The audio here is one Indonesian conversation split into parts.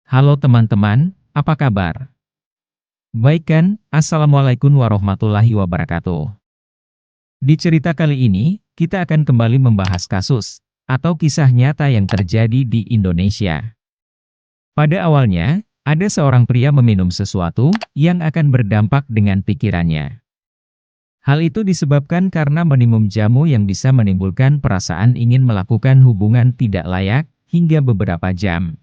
Halo teman-teman, apa kabar? Baik kan? Assalamualaikum warahmatullahi wabarakatuh. Di cerita kali ini, kita akan kembali membahas kasus atau kisah nyata yang terjadi di Indonesia. Pada awalnya, ada seorang pria meminum sesuatu yang akan berdampak dengan pikirannya. Hal itu disebabkan karena minum jamu yang bisa menimbulkan perasaan ingin melakukan hubungan tidak layak hingga beberapa jam.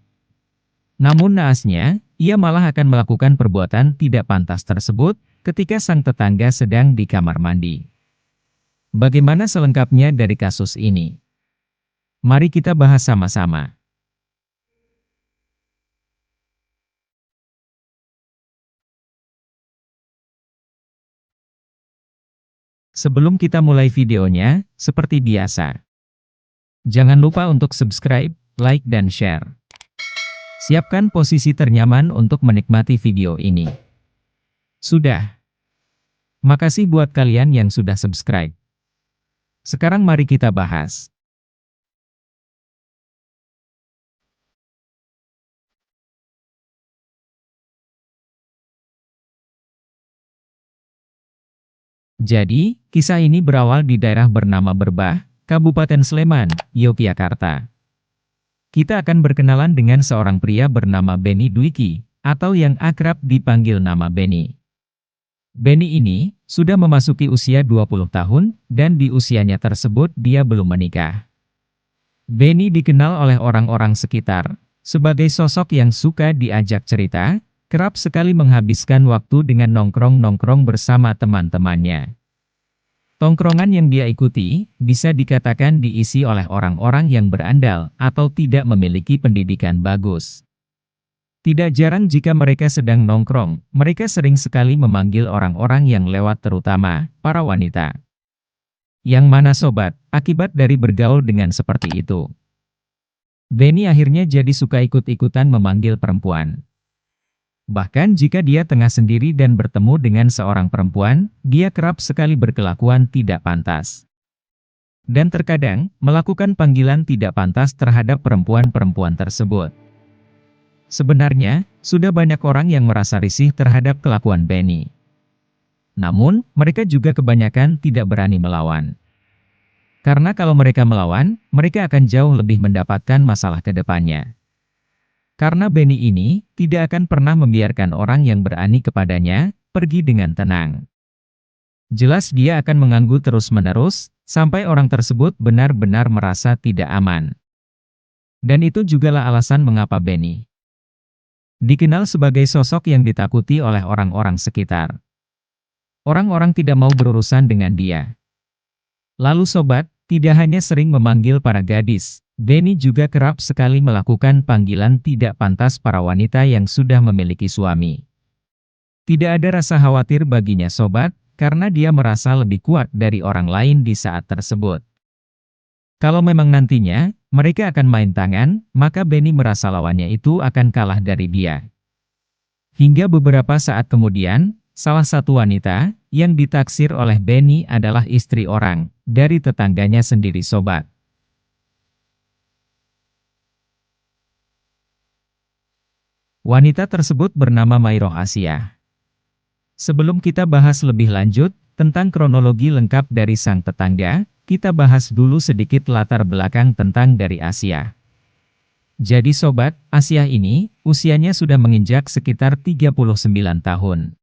Namun naasnya, ia malah akan melakukan perbuatan tidak pantas tersebut ketika sang tetangga sedang di kamar mandi. Bagaimana selengkapnya dari kasus ini? Mari kita bahas sama-sama. Sebelum kita mulai videonya, seperti biasa, jangan lupa untuk subscribe, like, dan share. Siapkan posisi ternyaman untuk menikmati video ini. Sudah. Makasih buat kalian yang sudah subscribe. Sekarang mari kita bahas. Jadi, kisah ini berawal di daerah bernama Berbah, Kabupaten Sleman, Yogyakarta. Kita akan berkenalan dengan seorang pria bernama Beni Dwiki, atau yang akrab dipanggil nama Beni. Beni ini sudah memasuki usia 20 tahun, dan di usianya tersebut dia belum menikah. Beni dikenal oleh orang-orang sekitar sebagai sosok yang suka diajak cerita, kerap sekali menghabiskan waktu dengan nongkrong-nongkrong bersama teman-temannya. Tongkrongan yang dia ikuti bisa dikatakan diisi oleh orang-orang yang berandal atau tidak memiliki pendidikan bagus. Tidak jarang jika mereka sedang nongkrong, mereka sering sekali memanggil orang-orang yang lewat, terutama para wanita. Yang mana sobat, akibat dari bergaul dengan seperti itu, Beni akhirnya jadi suka ikut-ikutan memanggil perempuan. Bahkan jika dia tengah sendiri dan bertemu dengan seorang perempuan, dia kerap sekali berkelakuan tidak pantas. Dan terkadang, melakukan panggilan tidak pantas terhadap perempuan-perempuan tersebut. Sebenarnya, sudah banyak orang yang merasa risih terhadap kelakuan Beni. Namun, mereka juga kebanyakan tidak berani melawan. Karena kalau mereka melawan, mereka akan jauh lebih mendapatkan masalah ke depannya. Karena Beni ini tidak akan pernah membiarkan orang yang berani kepadanya pergi dengan tenang. Jelas dia akan mengganggu terus-menerus, sampai orang tersebut benar-benar merasa tidak aman. Dan itu jugalah alasan mengapa Beni dikenal sebagai sosok yang ditakuti oleh orang-orang sekitar. Orang-orang tidak mau berurusan dengan dia. Lalu sobat, tidak hanya sering memanggil para gadis, Beni juga kerap sekali melakukan panggilan tidak pantas para wanita yang sudah memiliki suami. Tidak ada rasa khawatir baginya sobat, karena dia merasa lebih kuat dari orang lain di saat tersebut. Kalau memang nantinya, mereka akan main tangan, maka Beni merasa lawannya itu akan kalah dari dia. Hingga beberapa saat kemudian, salah satu wanita yang ditaksir oleh Beni adalah istri orang dari tetangganya sendiri sobat. Wanita tersebut bernama Mairoh Asia. Sebelum kita bahas lebih lanjut tentang kronologi lengkap dari sang tetangga, kita bahas dulu sedikit latar belakang tentang dari Asia. Jadi sobat, Asia ini usianya sudah menginjak sekitar 39 tahun.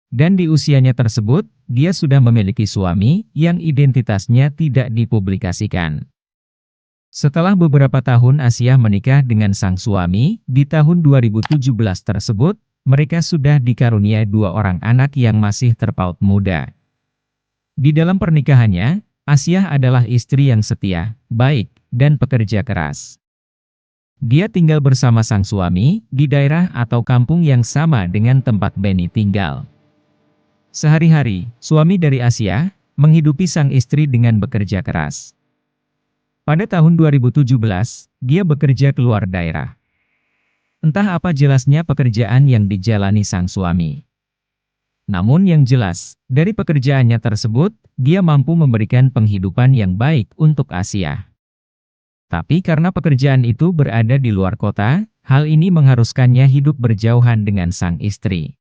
Dan di usianya tersebut, dia sudah memiliki suami yang identitasnya tidak dipublikasikan. Setelah beberapa tahun Asia menikah dengan sang suami, di tahun 2017 tersebut, mereka sudah dikaruniai dua orang anak yang masih terpaut muda. Di dalam pernikahannya, Asia adalah istri yang setia, baik, dan pekerja keras. Dia tinggal bersama sang suami di daerah atau kampung yang sama dengan tempat Beni tinggal. Sehari-hari, suami dari Asia menghidupi sang istri dengan bekerja keras. Pada tahun 2017, dia bekerja keluar daerah. Entah apa jelasnya pekerjaan yang dijalani sang suami. Namun yang jelas, dari pekerjaannya tersebut, dia mampu memberikan penghidupan yang baik untuk Asia. Tapi karena pekerjaan itu berada di luar kota, hal ini mengharuskannya hidup berjauhan dengan sang istri.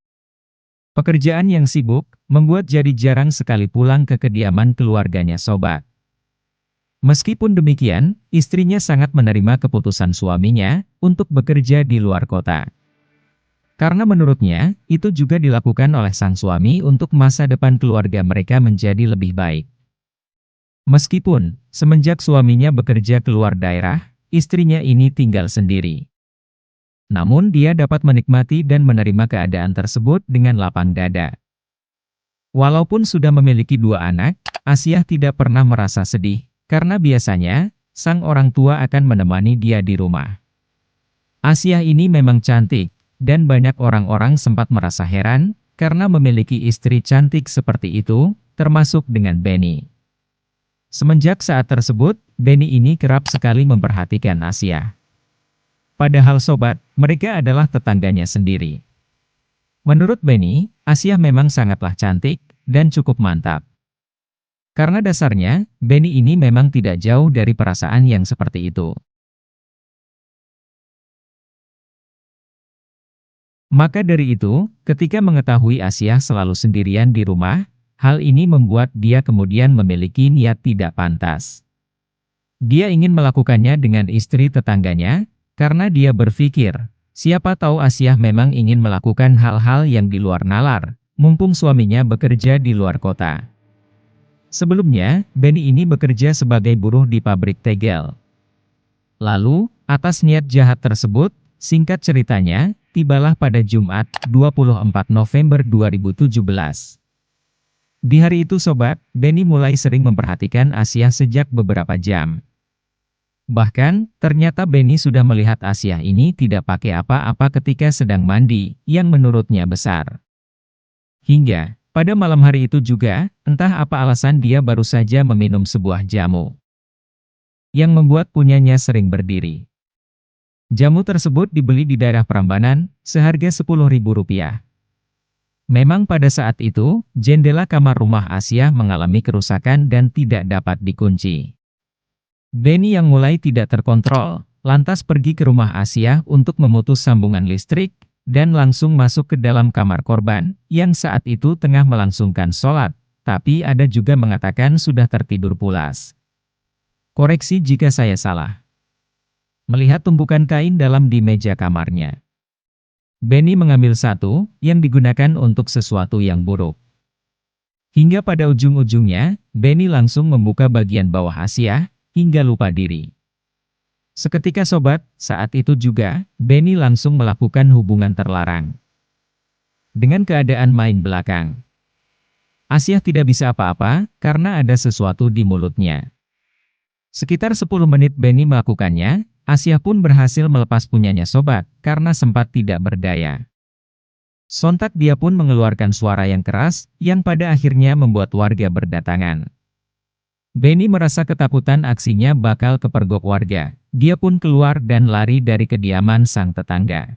Pekerjaan yang sibuk, membuat jadi jarang sekali pulang ke kediaman keluarganya sobat. Meskipun demikian, istrinya sangat menerima keputusan suaminya untuk bekerja di luar kota. Karena menurutnya, itu juga dilakukan oleh sang suami untuk masa depan keluarga mereka menjadi lebih baik. Meskipun, semenjak suaminya bekerja keluar daerah, istrinya ini tinggal sendiri. Namun dia dapat menikmati dan menerima keadaan tersebut dengan lapang dada. Walaupun sudah memiliki 2 anak, Asiah tidak pernah merasa sedih, karena biasanya, sang orang tua akan menemani dia di rumah. Asiah ini memang cantik, dan banyak orang-orang sempat merasa heran, karena memiliki istri cantik seperti itu, termasuk dengan Benny. Semenjak saat tersebut, Benny ini kerap sekali memperhatikan Asiah. Padahal sobat, mereka adalah tetangganya sendiri. Menurut Benny, Asiah memang sangatlah cantik, dan cukup mantap. Karena dasarnya, Benny ini memang tidak jauh dari perasaan yang seperti itu. Maka dari itu, ketika mengetahui Asiah selalu sendirian di rumah, hal ini membuat dia kemudian memiliki niat tidak pantas. Dia ingin melakukannya dengan istri tetangganya, karena dia berpikir, siapa tahu Asiah memang ingin melakukan hal-hal yang di luar nalar, mumpung suaminya bekerja di luar kota. Sebelumnya, Benny ini bekerja sebagai buruh di pabrik tegel. Lalu, atas niat jahat tersebut, singkat ceritanya, tibalah pada Jumat, 24 November 2017. Di hari itu sobat, Benny mulai sering memperhatikan Asiah sejak beberapa jam. Bahkan, ternyata Benny sudah melihat Asiah ini tidak pakai apa-apa ketika sedang mandi, yang menurutnya besar. Hingga, pada malam hari itu juga, entah apa alasan dia baru saja meminum sebuah jamu, yang membuat punyanya sering berdiri. Jamu tersebut dibeli di daerah Prambanan, seharga Rp10.000. Memang pada saat itu, jendela kamar rumah Asiah mengalami kerusakan dan tidak dapat dikunci. Benny yang mulai tidak terkontrol, lantas pergi ke rumah Asiah untuk memutus sambungan listrik, dan langsung masuk ke dalam kamar korban, yang saat itu tengah melangsungkan sholat, tapi ada juga mengatakan sudah tertidur pulas. Koreksi jika saya salah. Melihat tumpukan kain dalam di meja kamarnya, Benny mengambil satu, yang digunakan untuk sesuatu yang buruk. Hingga pada ujung-ujungnya, Benny langsung membuka bagian bawah Asiah, hingga lupa diri. Seketika sobat, saat itu juga, Benny langsung melakukan hubungan terlarang. Dengan keadaan main belakang. Asiah tidak bisa apa-apa, karena ada sesuatu di mulutnya. Sekitar 10 menit Benny melakukannya, Asiah pun berhasil melepas punyanya sobat, karena sempat tidak berdaya. Sontak dia pun mengeluarkan suara yang keras, yang pada akhirnya membuat warga berdatangan. Benny merasa ketakutan aksinya bakal kepergok warga. Dia pun keluar dan lari dari kediaman sang tetangga.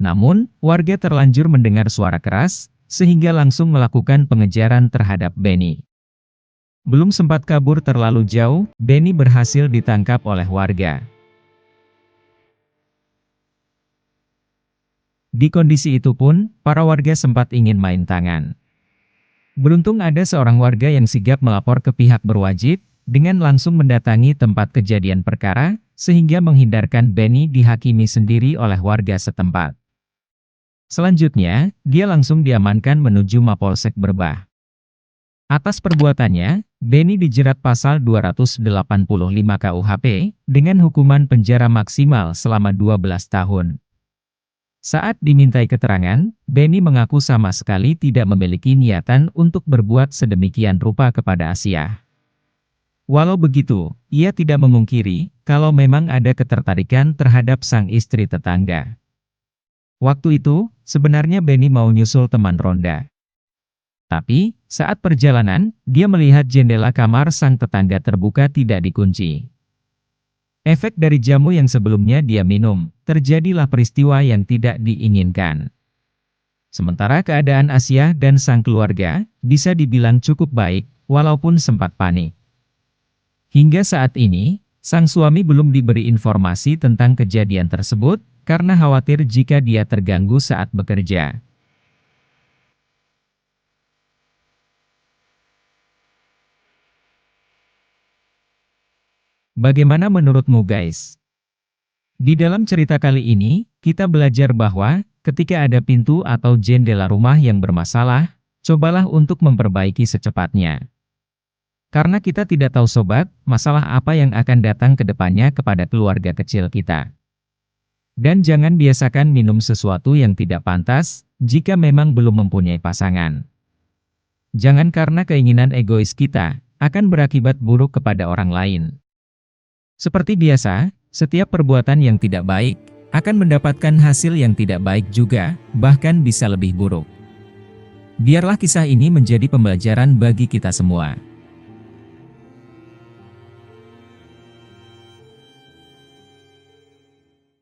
Namun, warga terlanjur mendengar suara keras, sehingga langsung melakukan pengejaran terhadap Benny. Belum sempat kabur terlalu jauh, Benny berhasil ditangkap oleh warga. Di kondisi itu pun, para warga sempat ingin main tangan. Beruntung ada seorang warga yang sigap melapor ke pihak berwajib, dengan langsung mendatangi tempat kejadian perkara, sehingga menghindarkan Benny dihakimi sendiri oleh warga setempat. Selanjutnya, dia langsung diamankan menuju Mapolsek Berbah. Atas perbuatannya, Benny dijerat pasal 285 KUHP, dengan hukuman penjara maksimal selama 12 tahun. Saat dimintai keterangan, Benny mengaku sama sekali tidak memiliki niatan untuk berbuat sedemikian rupa kepada Asiah. Walau begitu, ia tidak memungkiri kalau memang ada ketertarikan terhadap sang istri tetangga. Waktu itu, sebenarnya Benny mau nyusul teman ronda. Tapi, saat perjalanan, dia melihat jendela kamar sang tetangga terbuka tidak dikunci. Efek dari jamu yang sebelumnya dia minum, terjadilah peristiwa yang tidak diinginkan. Sementara keadaan Asiah dan sang keluarga, bisa dibilang cukup baik, walaupun sempat panik. Hingga saat ini, Sang suami belum diberi informasi tentang kejadian tersebut karena khawatir jika dia terganggu saat bekerja. Bagaimana menurutmu guys? Di dalam cerita kali ini, kita belajar bahwa ketika ada pintu atau jendela rumah yang bermasalah, cobalah untuk memperbaiki secepatnya. Karena kita tidak tahu sobat, masalah apa yang akan datang ke depannya kepada keluarga kecil kita. Dan jangan biasakan minum sesuatu yang tidak pantas, jika memang belum mempunyai pasangan. Jangan karena keinginan egois kita, akan berakibat buruk kepada orang lain. Seperti biasa, setiap perbuatan yang tidak baik, akan mendapatkan hasil yang tidak baik juga, bahkan bisa lebih buruk. Biarlah kisah ini menjadi pembelajaran bagi kita semua.